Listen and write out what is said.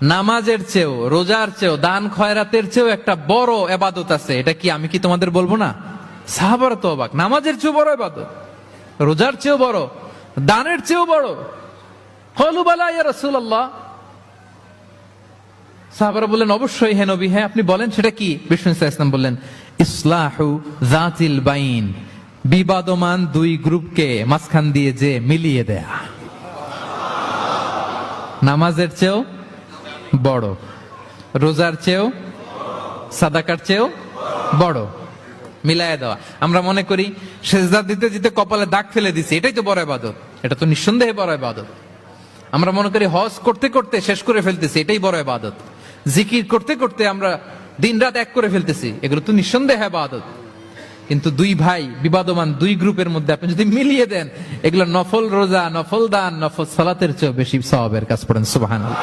নামাজের চেয়েও, রোজার চেয়েও, দান খয়রাতের চেয়েও একটা বড় ইবাদত আছে। এটা কি আমি কি তোমাদের বলবো না? সাহাবারা তো অবাক, নামাজের চেয়েও বড় ইবাদত, রোজার চেয়েও বড়, দানের চেয়েও বড়। ক্বালু বালা ইয়া রাসূলুল্লাহ। সাহাবারা বললেন অবশ্যই হে নবী, হ্যাঁ আপনি বলেন সেটা কি? বিষ্ণু সাল্লাল্লাহু আলাইহি ওয়াসাল্লাম বললেন ইসলাহু যাতিল বাইন, বিবাদমান দুই গ্রুপকে মাঝখান দিয়ে যে মিলিয়ে দেয়া। নামাজের চেয়েও বড়, রোজার চেয়েও, সাদাকার চেয়েও বড়, মিলায়া দেওয়া। আমরা মনে করি সেজদা দিতে দিতে কপালে দাগ ফেলে দিছি, এটাই তো বড় ইবাদত। এটা তো নিঃসন্দেহে বড় ইবাদত। আমরা মনে করি হজ করতে করতে শেষ করে ফেলতেছি, এটাই বড় ইবাদত। জিকির করতে করতে আমরা দিনরাত এক করে ফেলতেছি, এগুলো তো নিঃসন্দেহে ইবাদত। কিন্তু দুই ভাই বিবাদমান দুই গ্রুপের মধ্যে আপনি যদি মিলিয়ে দেন, এগুলো নফল রোজা, নফল দান, নফল সালাতের চেয়েও বেশি সওয়াবের কাজ। পড়েন সুবহানাল্লাহ।